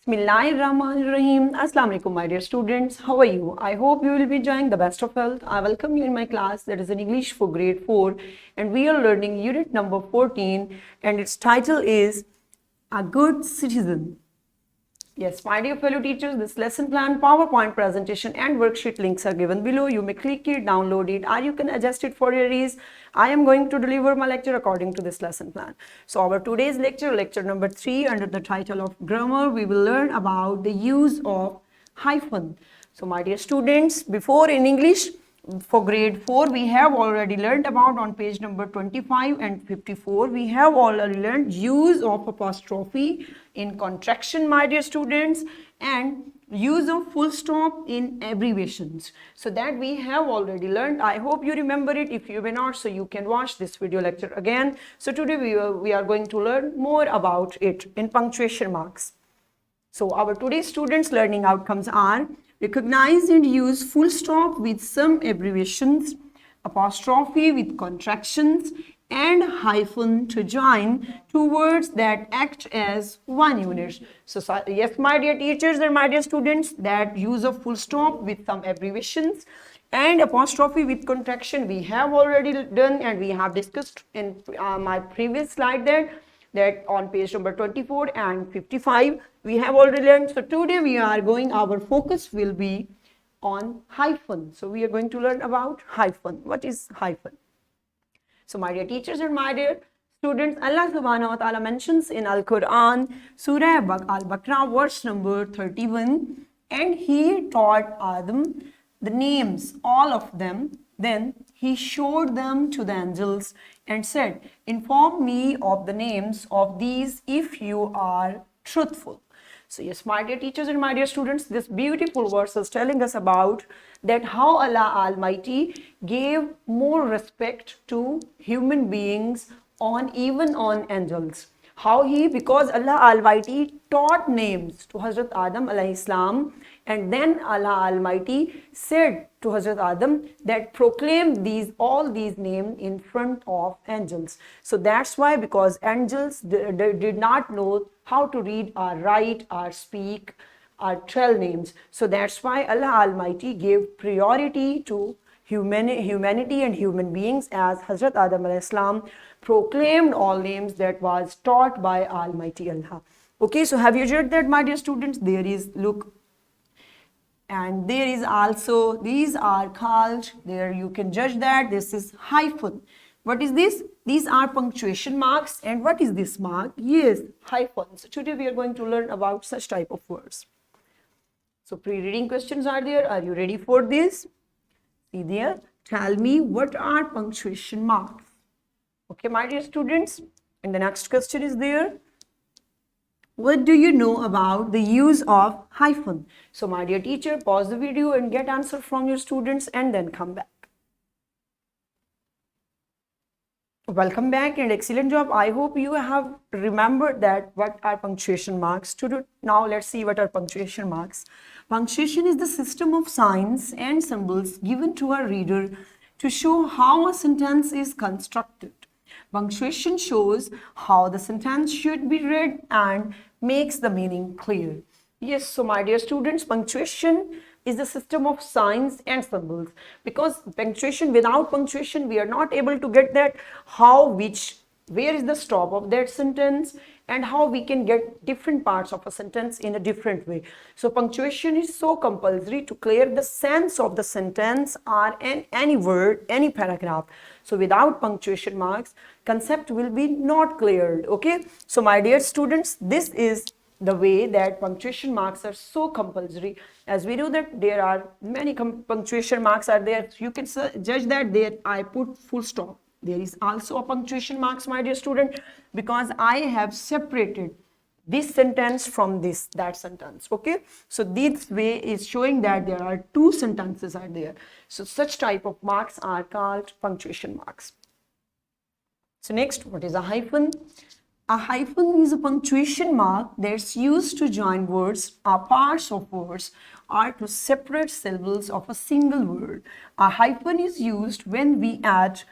Bismillahirrahmanirrahim. Assalamu alaikum, my dear students. How are you? I hope you will be enjoying the best of health. I welcome you in my class that is in English for grade 4, and we are learning unit number 14, and its title is A Good Citizen. Yes, my dear fellow teachers, this lesson plan, PowerPoint presentation and worksheet links are given below. You may click it, download it, or you can adjust it for your ease. I am going to deliver my lecture according to this lesson plan. So our today's lecture, lecture number 3, under the title of Grammar, we will learn about the use of hyphen. So my dear students, before in English, for grade 4, we have already learned about on page number 25 and 54. We have already learned use of apostrophe in contraction, my dear students, and use of full stop in abbreviations. So that we have already learned. I hope you remember it. If you may not, so you can watch this video lecture again. So today we are going to learn more about it in punctuation marks. So our today's students' learning outcomes are: recognize and use full stop with some abbreviations, apostrophe with contractions, and hyphen to join two words that act as one unit. So yes, my dear teachers and my dear students, that use of full stop with some abbreviations and apostrophe with contraction we have already done, and we have discussed in my previous slide there, that on page number 24 and 55 we have already learned. So today we are going, our focus will be on hyphen. So we are going to learn about hyphen. What is hyphen? So my dear teachers and my dear students, Allah subhanahu wa ta'ala mentions in Al-Quran, Surah Al-Baqarah, verse number 31, and he taught Adam the names, all of them. Then he showed them to the angels and said, inform me of the names of these if you are truthful. So yes, my dear teachers and my dear students, this beautiful verse is telling us about that how Allah Almighty gave more respect to human beings even on angels. How he, because Allah Almighty taught names to Hazrat Adam alayhi salam, and then Allah Almighty said to Hazrat Adam that proclaim all these names in front of angels. So that's why, because angels they did not know how to read or write or speak or tell names. So that's why Allah Almighty gave priority to humanity and human beings, as Hazrat Adam alayhi salam proclaimed all names that was taught by Almighty Allah. Okay, so have you heard that, my dear students? There is, look, and there is also, these are called, there you can judge that this is hyphen. What is this? These are punctuation marks. And what is this mark? Yes, hyphen. So today we are going to learn about such type of words. So pre-reading questions are there. Are you ready for this? See there. Tell me, what are punctuation marks? Okay, my dear students. And the next question is there. What do you know about the use of hyphen? So my dear teacher, pause the video and get answer from your students and then come back. Welcome back and excellent job. I hope you have remembered that what are punctuation marks. Now let's see what are punctuation marks. Punctuation is the system of signs and symbols given to a reader to show how a sentence is constructed. Punctuation shows how the sentence should be read and makes the meaning clear. Yes, so my dear students, punctuation is the system of signs and symbols, because punctuation, without punctuation we are not able to get that where is the stop of that sentence, and how we can get different parts of a sentence in a different way. So punctuation is so compulsory to clear the sense of the sentence or any word, any paragraph. So without punctuation marks, concept will be not cleared. Okay, so my dear students, this is the way that punctuation marks are so compulsory. As we know that there are many punctuation marks are there. You can judge that there I put full stop. There is also a punctuation marks, my dear student, because I have separated this sentence from that sentence. Okay, so this way is showing that there are two sentences are there. So such type of marks are called punctuation marks. So next, what is a hyphen? A hyphen is a punctuation mark that's used to join words or parts of words or to separate syllables of a single word. A hyphen is used when we add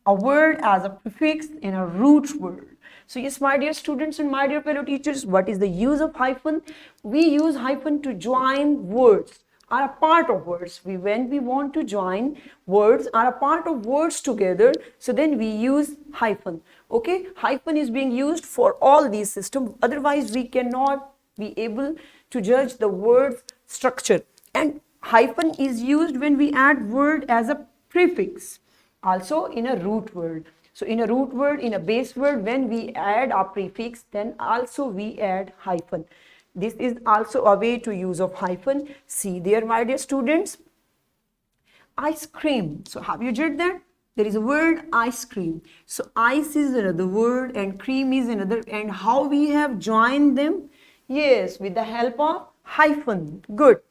a word as a prefix in a root word. So yes, my dear students and my dear fellow teachers, what is the use of hyphen? We use hyphen to join words, are a part of words. When we want to join words, are a part of words together, so then we use hyphen. Okay, hyphen is being used for all these systems, otherwise we cannot be able to judge the word's structure. And hyphen is used when we add word as a prefix, also in a root word. So in a root word, in a base word, when we add a prefix, then also we add hyphen. This is also a way to use of hyphen. See there, my dear students, ice cream. So have you read that? There is a word ice cream. So ice is another word and cream is another. And how we have joined them? Yes, with the help of hyphen. Good.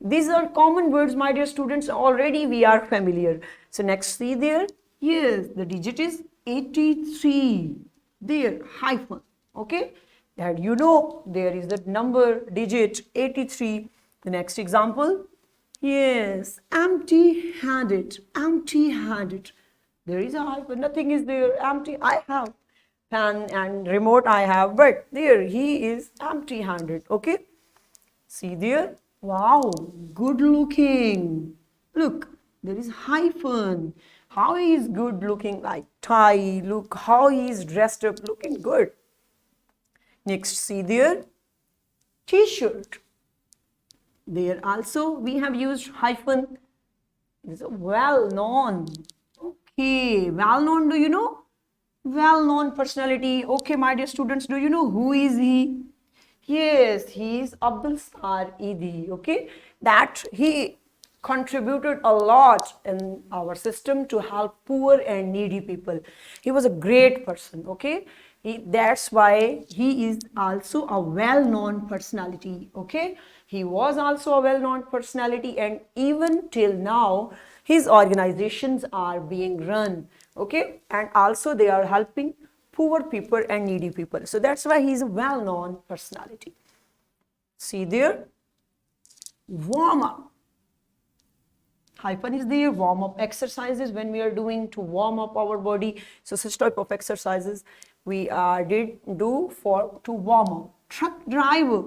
These are common words, my dear students. Already we are familiar. So next, see there. Yes, the digit is 83. There, hyphen. Okay. That you know, there is the number digit 83. The next example. Yes, empty-handed. Empty-handed. There is a hyphen. Nothing is there. Empty. I have pen and remote I have, but there he is empty-handed. Okay. See there. Wow, good looking. Look, there is hyphen. How he is good looking, like tie. Look how he is dressed up, looking good. Next, see there, t-shirt. There also we have used hyphen. It's a well-known. Okay, well-known, do you know? Well-known personality. Okay, my dear students, do you know who is he? Yes, he is Abdul Sar Idi. Okay, that he contributed a lot in our system to help poor and needy people. He was a great person. Okay, that's why he is also a well-known personality. Okay, he was also a well-known personality, and even till now his organizations are being run. Okay, and also they are helping poor people and needy people. So that's why he is a well-known personality. See there, warm up. Hyphen is there. Warm up exercises when we are doing to warm up our body. So such type of exercises we did do to warm up. Truck driver.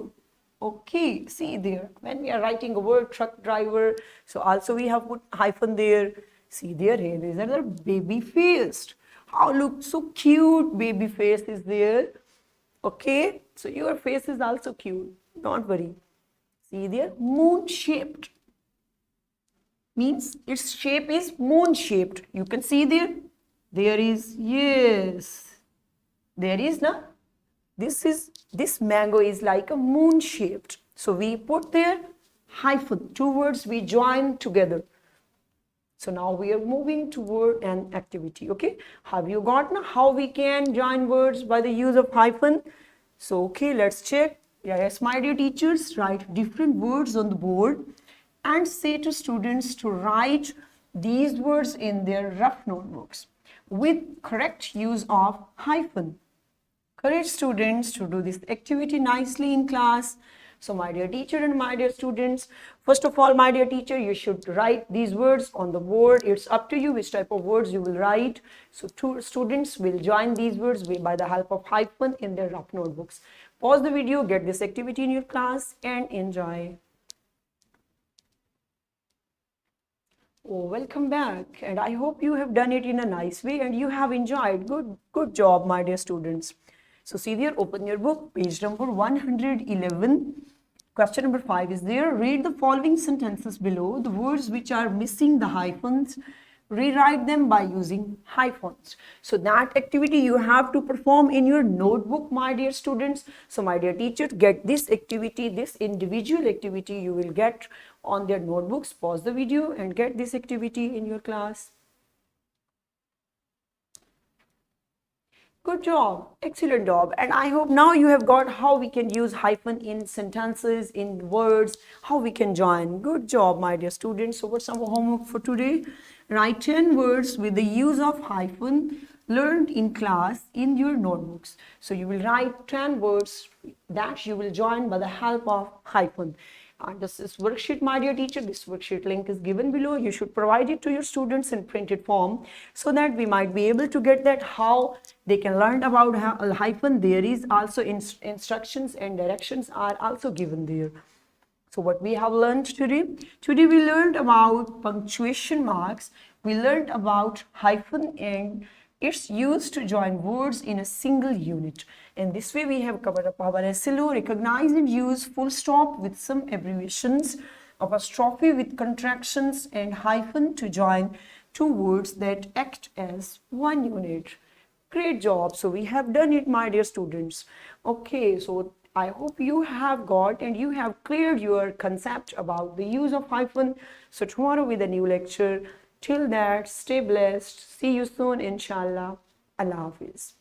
Okay, see there, when we are writing a word truck driver, so also we have put hyphen there. See there, here is another baby face. How look so cute, baby face is there. Okay, so your face is also cute, don't worry. See there, moon shaped. Means its shape is moon shaped. You can see there. There is, yes. There is na. This mango is like a moon shaped. So we put there hyphen. Two words we join together. So now we are moving toward an activity. Okay. Have you got now how we can join words by the use of hyphen? So okay, let's check. Yes, my dear teachers, write different words on the board and say to students to write these words in their rough notebooks with correct use of hyphen. Encourage students to do this activity nicely in class. So my dear teacher and my dear students, first of all, my dear teacher, you should write these words on the board. It's up to you which type of words you will write. So two students will join these words by the help of hyphen in their rough notebooks. Pause the video, get this activity in your class and enjoy. Oh, welcome back, and I hope you have done it in a nice way and you have enjoyed. Good job, my dear students. So see there, open your book, page number 111. Question number 5 is there. Read the following sentences below. The words which are missing the hyphens, rewrite them by using hyphens. So that activity you have to perform in your notebook, my dear students. So my dear teacher, get this activity, this individual activity you will get on their notebooks. Pause the video and get this activity in your class. Good job, excellent job. And I hope now you have got how we can use hyphen in sentences, in words, how we can join. Good job, my dear students. So what's our homework for today? Write 10 words with the use of hyphen learned in class in your notebooks. So you will write 10 words that you will join by the help of hyphen. And this is worksheet, my dear teacher. This worksheet link is given below. You should provide it to your students in printed form so that we might be able to get that how they can learn about hyphen. There is also instructions and directions are also given there. So what we have learned today? Today we learned about punctuation marks. We learned about hyphen and it's used to join words in a single unit. And this way we have covered up our SLO, recognize and use full stop with some abbreviations, apostrophe with contractions, and hyphen to join two words that act as one unit. Great job. So we have done it, my dear students. Okay, so I hope you have got and you have cleared your concept about the use of hyphen. So tomorrow with a new lecture. Till that, stay blessed. See you soon, inshallah. Allah Hafiz.